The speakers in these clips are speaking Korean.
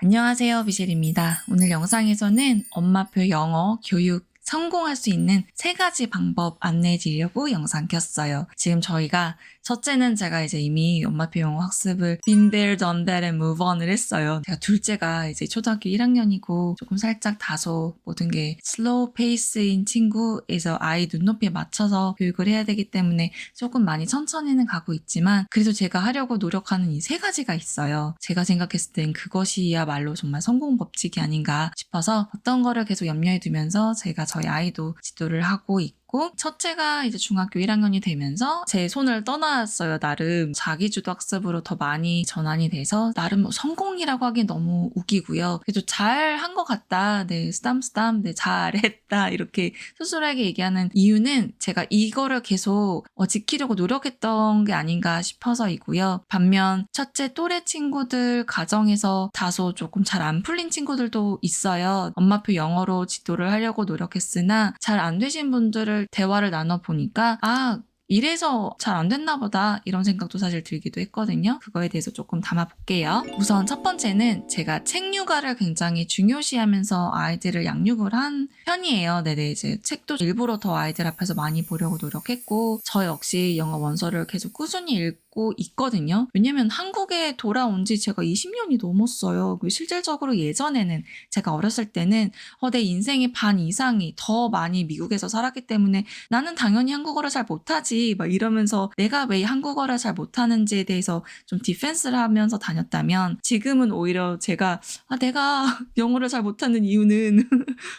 안녕하세요, 미셸입니다. 오늘 영상에서는 엄마표 영어 교육 성공할 수 있는 3가지 방법 안내해 드리려고 영상 켰어요. 지금 저희가 첫째는 제가 이제 이미 엄마표 영어 학습을 been there, done that and move on을 했어요. 제가 둘째가 이제 초등학교 1학년이고 조금 살짝 다소 모든 게 슬로우 페이스인 친구에서 아이 눈높이에 맞춰서 교육을 해야 되기 때문에 조금 많이 천천히는 가고 있지만 그래도 제가 하려고 노력하는 이 3가지가 있어요. 제가 생각했을 땐 그것이야말로 정말 성공 법칙이 아닌가 싶어서 어떤 거를 계속 염려해 두면서 제가 저희 아이도 지도를 하고 있고 첫째가 이제 중학교 1학년이 되면서 제 손을 떠났어요. 나름 자기주도 학습으로 더 많이 전환이 돼서 나름 뭐 성공이라고 하기엔 너무 우기고요. 그래도 잘한 것 같다. 네, 스담스담, 네, 잘했다. 이렇게 스스로에게 얘기하는 이유는 제가 이거를 계속 지키려고 노력했던 게 아닌가 싶어서이고요. 반면 첫째 또래 친구들 가정에서 다소 조금 잘 안 풀린 친구들도 있어요. 엄마표 영어로 지도를 하려고 노력했으나 잘 안 되신 분들을 대화를 나눠보니까 이래서 잘 안 됐나 보다 이런 생각도 사실 들기도 했거든요. 그거에 대해서 조금 담아볼게요. 우선 첫 번째는 제가 책 육아를 굉장히 중요시하면서 아이들을 양육을 한 편이에요. 네네, 이제 책도 일부러 더 아이들 앞에서 많이 보려고 노력했고 저 역시 영어 원서를 계속 꾸준히 읽고 있거든요. 왜냐면 한국에 돌아온 지 제가 20년이 넘었어요. 실질적으로 예전에는 제가 어렸을 때는 내 인생의 반 이상이 더 많이 미국에서 살았기 때문에 나는 당연히 한국어를 잘 못하지 막 이러면서 내가 왜 한국어를 잘 못하는지에 대해서 좀 디펜스를 하면서 다녔다면 지금은 오히려 제가 내가 영어를 잘 못하는 이유는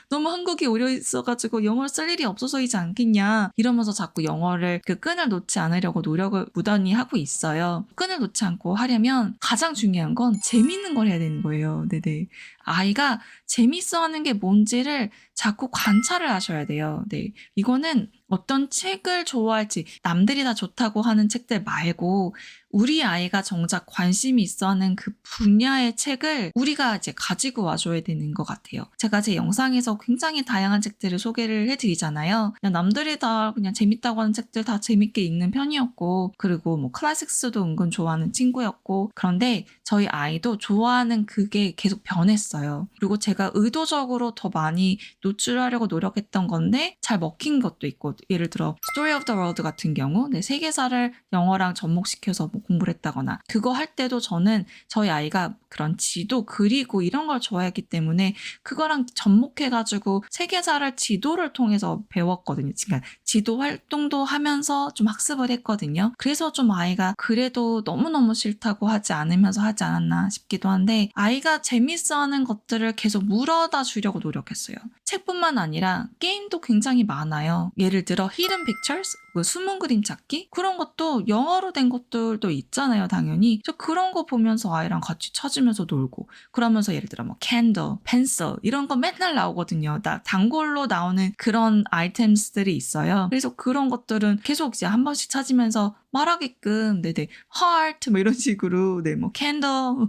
너무 한국에 오려 있어가지고 영어를 쓸 일이 없어서이지 않겠냐 이러면서 자꾸 영어를 그 끈을 놓지 않으려고 노력을 무던히 하고 있어요. 끈을 놓지 않고 하려면 가장 중요한 건 재밌는 걸 해야 되는 거예요. 네네. 아이가 재밌어 하는 게 뭔지를 자꾸 관찰을 하셔야 돼요. 네. 이거는 어떤 책을 좋아할지 남들이 다 좋다고 하는 책들 말고 우리 아이가 정작 관심이 있어 하는 그 분야의 책을 우리가 이제 가지고 와줘야 되는 것 같아요. 제가 제 영상에서 굉장히 다양한 책들을 소개를 해드리잖아요. 그냥 남들이 다 그냥 재밌다고 하는 책들 다 재밌게 읽는 편이었고 그리고 뭐 클래식스도 은근 좋아하는 친구였고 그런데 저희 아이도 좋아하는 그게 계속 변했어요. 그리고 제가 의도적으로 더 많이 노출하려고 노력했던 건데 잘 먹힌 것도 있고 예를 들어 Story of the World 같은 경우 세계사를 영어랑 접목시켜서 뭐 공부를 했다거나 그거 할 때도 저는 저희 아이가 그런 지도 그리고 이런 걸 좋아했기 때문에 그거랑 접목해가지고 세계사를 지도를 통해서 배웠거든요. 그러니까 지도 활동도 하면서 좀 학습을 했거든요. 그래서 좀 아이가 그래도 너무너무 싫다고 하지 않으면서 하지 않았나 싶기도 한데 아이가 재밌어하는 것들을 계속 물어다 주려고 노력했어요. 책뿐만 아니라 게임도 굉장히 많아요. 예를 들어 Hidden Pictures, 숨은 그림 찾기 그런 것도 영어로 된 것들도 있잖아요. 당연히 그런 거 보면서 아이랑 같이 찾으면서 놀고 그러면서 예를 들어 뭐 캔들, 펜슬 이런 거 맨날 나오거든요. 단골로 나오는 그런 아이템들이 있어요. 그래서 그런 것들은 계속 이제 한 번씩 찾으면서 말하게끔 heart 뭐 이런 식으로 뭐 candle,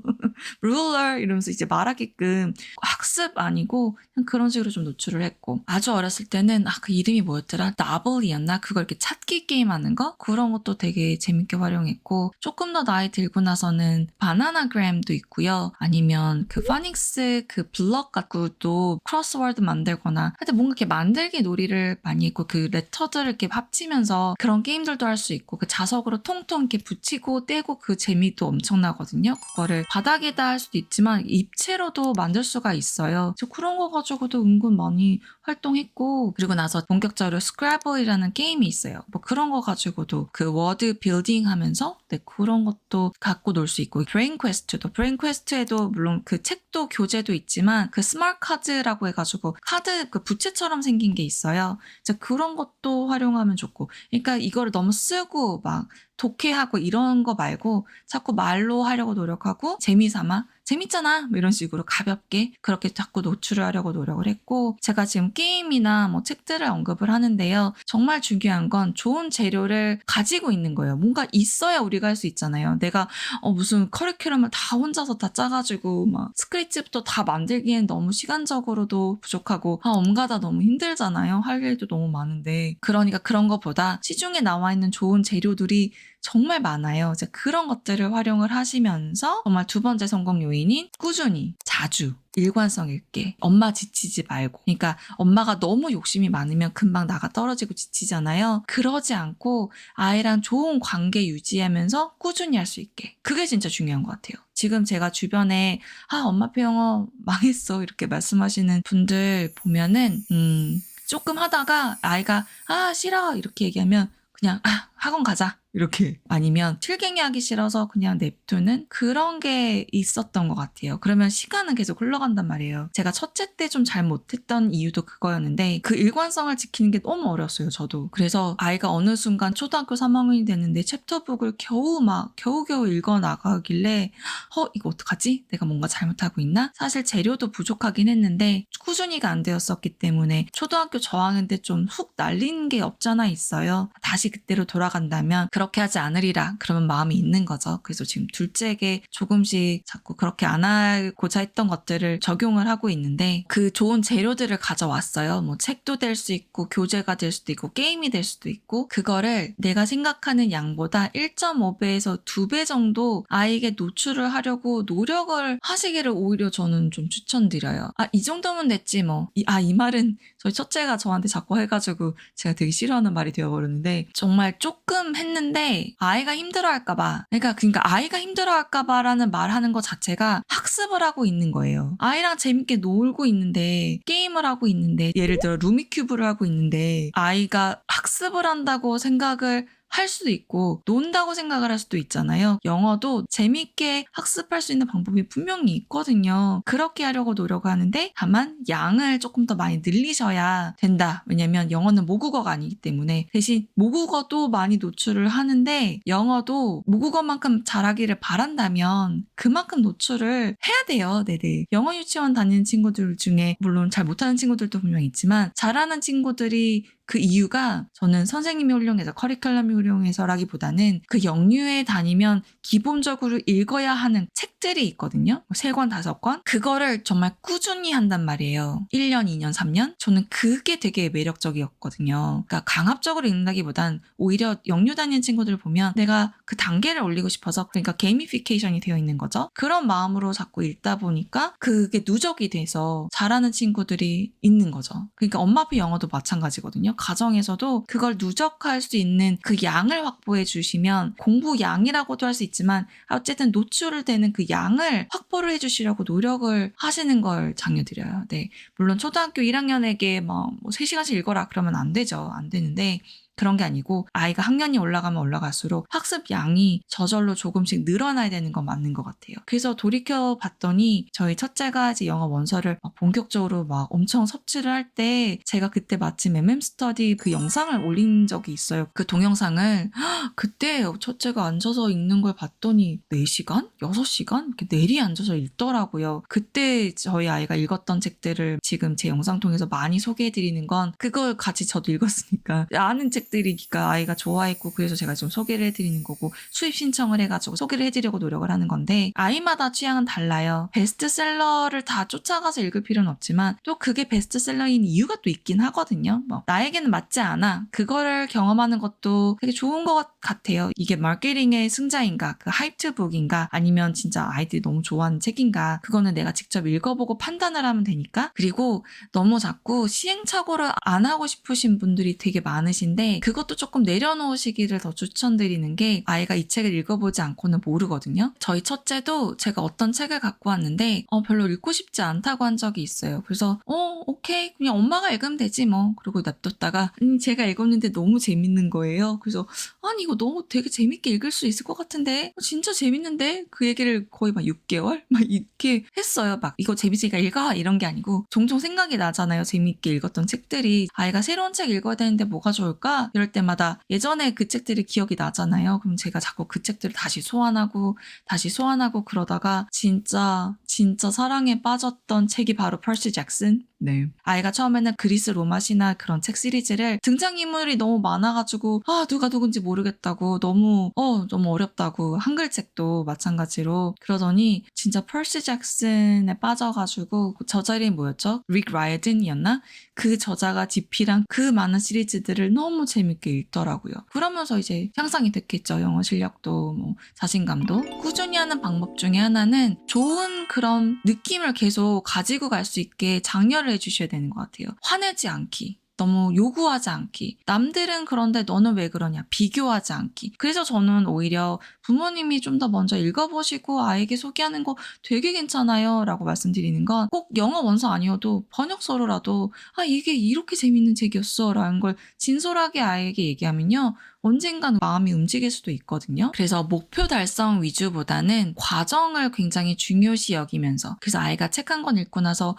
ruler 이러면서 이제 말하게끔 학습 아니고 그냥 그런 식으로 좀 노출을 했고 아주 어렸을 때는 그 이름이 뭐였더라? 나블이었나? 그걸 이렇게 찾기 게임 하는 거? 그런 것도 되게 재밌게 활용했고 조금 더 나이 들고 나서는 바나나그램도 있고요. 아니면 그 파닉스 그 블럭 갖고도 크로스워드 만들거나 하여튼 뭔가 이렇게 만들기 놀이를 많이 했고 그 레터들을 이렇게 합치면서 그런 게임들도 할 수 있고 그 자석으로 통통 이렇게 붙이고 떼고 그 재미도 엄청나거든요. 그거를 바닥에다 할 수도 있지만 입체로도 만들 수가 있어요. 그런 거 가지고도 은근 많이 활동했고 그리고 나서 본격적으로 스크래블이라는 게임이 있어요. 뭐 그런 거 가지고도 그 워드 빌딩 하면서 그런 것도 갖고 놀 수 있고 브레인 퀘스트에도 물론 그 책도 교재도 있지만 그 스마트 카드라고 해가지고 카드 그 부채처럼 생긴 게 있어요. 그런 것도 활용하면 좋고 그러니까 이거를 너무 쓰고 막 독해하고 이런 거 말고 자꾸 말로 하려고 노력하고 재미삼아 재밌잖아 뭐 이런 식으로 가볍게 그렇게 자꾸 노출을 하려고 노력을 했고 제가 지금 게임이나 뭐 책들을 언급을 하는데요. 정말 중요한 건 좋은 재료를 가지고 있는 거예요. 뭔가 있어야 우리가 할 수 있잖아요. 내가 무슨 커리큘럼을 다 혼자서 다 짜가지고 막 스크래치부터 다 만들기엔 너무 시간적으로도 부족하고 엄가다 너무 힘들잖아요. 할 일도 너무 많은데 그러니까 그런 거보다 시중에 나와 있는 좋은 재료들이 정말 많아요. 이제 그런 것들을 활용을 하시면서 정말 두 번째 성공 요인인 꾸준히, 자주, 일관성 있게 엄마 지치지 말고. 그러니까 엄마가 너무 욕심이 많으면 금방 나가 떨어지고 지치잖아요. 그러지 않고 아이랑 좋은 관계 유지하면서 꾸준히 할 수 있게. 그게 진짜 중요한 것 같아요. 지금 제가 주변에 엄마표 영어 망했어 이렇게 말씀하시는 분들 보면은 조금 하다가 아이가 싫어 이렇게 얘기하면 그냥 학원 가자 이렇게, 아니면 틀갱이 하기 싫어서 그냥 냅두는 그런 게 있었던 것 같아요. 그러면 시간은 계속 흘러간단 말이에요. 제가 첫째 때 좀 잘 못했던 이유도 그거였는데 그 일관성을 지키는 게 너무 어려웠어요, 저도. 그래서 아이가 어느 순간 초등학교 3학년이 됐는데 챕터북을 겨우겨우 읽어 나가길래 이거 어떡하지? 내가 뭔가 잘못하고 있나? 사실 재료도 부족하긴 했는데 꾸준히가 안 되었었기 때문에 초등학교 저학년 때 좀 훅 날린 게 없잖아 있어요. 다시 그때로 돌아간다면 그렇게 하지 않으리라 그러면 마음이 있는 거죠. 그래서 지금 둘째에게 조금씩 자꾸 그렇게 안 하고자 했던 것들을 적용을 하고 있는데 그 좋은 재료들을 가져왔어요. 뭐 책도 될 수 있고 교재가 될 수도 있고 게임이 될 수도 있고, 그거를 내가 생각하는 양보다 1.5배에서 2배 정도 아이에게 노출을 하려고 노력을 하시기를 오히려 저는 좀 추천드려요. 이 정도면 됐지 뭐. 이 말은 저희 첫째가 저한테 자꾸 해가지고 제가 되게 싫어하는 말이 되어버렸는데, 정말 조금 했는데 아이가 힘들어할까봐, 그러니까 아이가 힘들어할까봐라는 말하는 것 자체가 학습을 하고 있는 거예요. 아이랑 재밌게 놀고 있는데, 게임을 하고 있는데, 예를 들어 루미큐브를 하고 있는데 아이가 학습을 한다고 생각을 할 수도 있고 논다고 생각을 할 수도 있잖아요. 영어도 재밌게 학습할 수 있는 방법이 분명히 있거든요. 그렇게 하려고 노력하는데 다만 양을 조금 더 많이 늘리셔야 된다. 왜냐면 영어는 모국어가 아니기 때문에. 대신 모국어도 많이 노출을 하는데 영어도 모국어만큼 잘하기를 바란다면 그만큼 노출을 해야 돼요. 네네. 영어 유치원 다니는 친구들 중에 물론 잘 못하는 친구들도 분명 있지만 잘하는 친구들이 그 이유가 저는 선생님이 훌륭해서 커리큘럼이 훌륭해서라기보다는 그 영유에 다니면 기본적으로 읽어야 하는 책들이 있거든요. 3권, 5권. 그거를 정말 꾸준히 한단 말이에요. 1년, 2년, 3년? 저는 그게 되게 매력적이었거든요. 그러니까 강압적으로 읽는다기보단 오히려 영유 다니는 친구들을 보면 내가 그 단계를 올리고 싶어서, 그러니까 게이미피케이션이 되어 있는 거죠. 그런 마음으로 자꾸 읽다 보니까 그게 누적이 돼서 잘하는 친구들이 있는 거죠. 그러니까 엄마표 영어도 마찬가지거든요. 가정에서도 그걸 누적할 수 있는 그 양을 확보해 주시면, 공부 양이라고도 할 수 있지만 어쨌든 노출되는 그 양을 확보를 해주시려고 노력을 하시는 걸 장려드려요. 네, 물론 초등학교 1학년에게 뭐 3시간씩 읽어라 그러면 안 되죠. 안 되는데 그런 게 아니고 아이가 학년이 올라가면 올라갈수록 학습 양이 저절로 조금씩 늘어나야 되는 건 맞는 것 같아요. 그래서 돌이켜 봤더니 저희 첫째가 이제 영어 원서를 본격적으로 막 엄청 섭취를 할 때 제가 그때 마침 스터디 그 영상을 올린 적이 있어요. 그 동영상을 그때 첫째가 앉아서 읽는 걸 봤더니 4시간? 6시간? 이렇게 내리 앉아서 읽더라고요. 그때 저희 아이가 읽었던 책들을 지금 제 영상 통해서 많이 소개해드리는 건 그걸 같이 저도 읽었으니까 아는 책들이니까 아이가 좋아했고, 그래서 제가 좀 소개를 해드리는 거고 수입 신청을 해가지고 소개를 해드리려고 노력을 하는 건데, 아이마다 취향은 달라요. 베스트셀러를 다 쫓아가서 읽을 필요는 없지만 또 그게 베스트셀러인 이유가 또 있긴 하거든요. 나에게는 맞지 않아. 그거를 경험하는 것도 되게 좋은 것 같아요. 이게 마케팅의 승자인가, 그 하이트북인가, 아니면 진짜 아이들이 너무 좋아하는 책인가, 그거는 내가 직접 읽어보고 판단을 하면 되니까. 그리고 너무 자꾸 시행착오를 안 하고 싶으신 분들이 되게 많으신데 그것도 조금 내려놓으시기를 더 추천드리는 게, 아이가 이 책을 읽어보지 않고는 모르거든요. 저희 첫째도 제가 어떤 책을 갖고 왔는데 별로 읽고 싶지 않다고 한 적이 있어요. 그래서 오케이 그냥 엄마가 읽으면 되지 뭐, 그리고 냅뒀다가 제가 읽었는데 너무 재밌는 거예요. 그래서 아니 이거 너무 되게 재밌게 읽을 수 있을 것 같은데, 진짜 재밌는데, 그 얘기를 거의 막 6개월 막 이렇게 했어요. 막 이거 재밌으니까 읽어 이런 게 아니고 종종 생각이 나잖아요. 재밌게 읽었던 책들이. 아이가 새로운 책 읽어야 되는데 뭐가 좋을까 이럴 때마다 예전에 그 책들이 기억이 나잖아요. 그럼 제가 자꾸 그 책들을 다시 소환하고 그러다가 진짜 사랑에 빠졌던 책이 바로 퍼시 잭슨. 네. 아이가 처음에는 그리스 로마 신화 그런 책 시리즈를 등장인물이 너무 많아가지고 누가 누군지 모르겠다고 너무 어렵다고 한글책도 마찬가지로 그러더니 진짜 펄시 잭슨에 빠져가지고 저자 이름이 뭐였죠? 릭 라이든이었나? 그 저자가 DP랑 그 많은 시리즈들을 너무 재밌게 읽더라고요. 그러면서 이제 향상이 됐겠죠. 영어 실력도 뭐 자신감도. 꾸준히 하는 방법 중에 하나는 좋은 그런 느낌을 계속 가지고 갈 수 있게 장려를 해주셔야 되는 것 같아요. 화내지 않기. 너무 요구하지 않기. 남들은 그런데 너는 왜 그러냐. 비교하지 않기. 그래서 저는 오히려 부모님이 좀 더 먼저 읽어보시고 아이에게 소개하는 거 되게 괜찮아요 라고 말씀드리는 건 꼭 영어 원서 아니어도 번역서로라도 이게 이렇게 재밌는 책이었어 라는 걸 진솔하게 아이에게 얘기하면요. 언젠간 마음이 움직일 수도 있거든요. 그래서 목표 달성 위주보다는 과정을 굉장히 중요시 여기면서 그래서 아이가 책 한 권 읽고 나서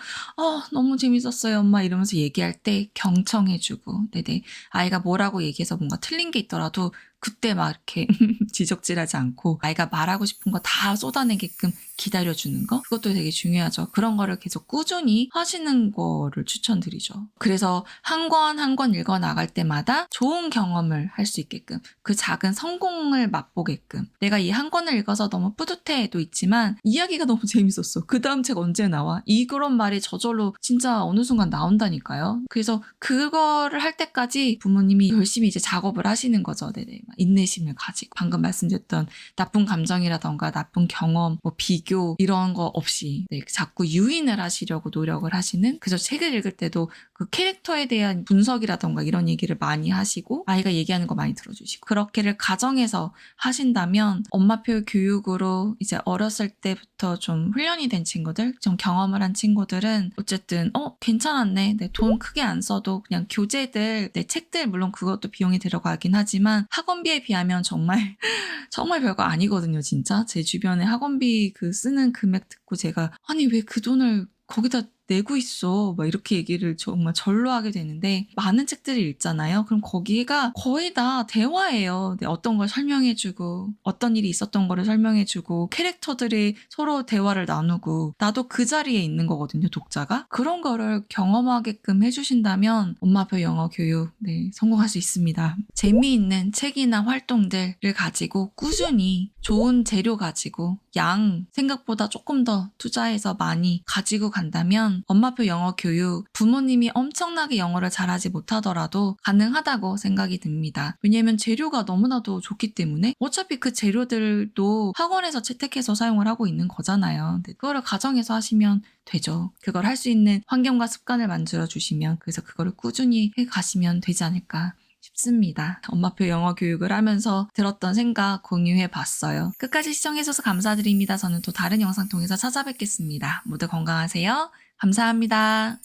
너무 재밌었어요 엄마 이러면서 얘기할 때 경청해주고 네네 아이가 뭐라고 얘기해서 뭔가 틀린 게 있더라도 그때 막 이렇게 지적질하지 않고 아이가 말하고 싶은 거 다 쏟아내게끔 기다려주는 거 그것도 되게 중요하죠. 그런 거를 계속 꾸준히 하시는 거를 추천드리죠. 그래서 한 권 한 권 읽어 나갈 때마다 좋은 경험을 할 수 있게끔 그 작은 성공을 맛보게끔 내가 이 한 권을 읽어서 너무 뿌듯해도 있지만 이야기가 너무 재밌었어. 그 다음 책 언제 나와? 그런 말이 저절로 진짜 어느 순간 나온다니까요. 그래서 그거를 할 때까지 부모님이 열심히 이제 작업을 하시는 거죠. 네네. 인내심을 가지고 방금 말씀드렸던 나쁜 감정이라던가 나쁜 경험, 뭐 비교 이런 거 없이 자꾸 유인을 하시려고 노력을 하시는 그래서 책을 읽을 때도 그 캐릭터에 대한 분석이라던가 이런 얘기를 많이 하시고 아이가 얘기하는 거 많이 들어주시고 그렇게를 가정에서 하신다면 엄마표 교육으로 이제 어렸을 때부터 좀 훈련이 된 친구들 좀 경험을 한 친구들은 어쨌든 괜찮았네 내 돈 크게 안 써도 그냥 교재들 내 책들 물론 그것도 비용이 들어가긴 하지만 학원비에 비하면 정말 별거 아니거든요 진짜 제 주변에 학원비 그 쓰는 금액 듣고 제가 아니 왜 그 돈을 거기다 내고 있어 막 이렇게 얘기를 정말 절로 하게 되는데 많은 책들을 읽잖아요. 그럼 거기가 거의 다 대화예요. 어떤 걸 설명해주고 어떤 일이 있었던 거를 설명해주고 캐릭터들이 서로 대화를 나누고 나도 그 자리에 있는 거거든요. 독자가. 그런 거를 경험하게끔 해주신다면 엄마표 영어 교육 성공할 수 있습니다. 재미있는 책이나 활동들을 가지고 꾸준히 좋은 재료 가지고 양 생각보다 조금 더 투자해서 많이 가지고 간다면 엄마표 영어 교육 부모님이 엄청나게 영어를 잘하지 못하더라도 가능하다고 생각이 듭니다. 왜냐하면 재료가 너무나도 좋기 때문에 어차피 그 재료들도 학원에서 채택해서 사용을 하고 있는 거잖아요. 그거를 가정에서 하시면 되죠. 그걸 할 수 있는 환경과 습관을 만들어 주시면 그래서 그거를 꾸준히 해 가시면 되지 않을까 싶습니다. 엄마표 영어 교육을 하면서 들었던 생각 공유해 봤어요. 끝까지 시청해주셔서 감사드립니다. 저는 또 다른 영상 통해서 찾아뵙겠습니다. 모두 건강하세요. 감사합니다.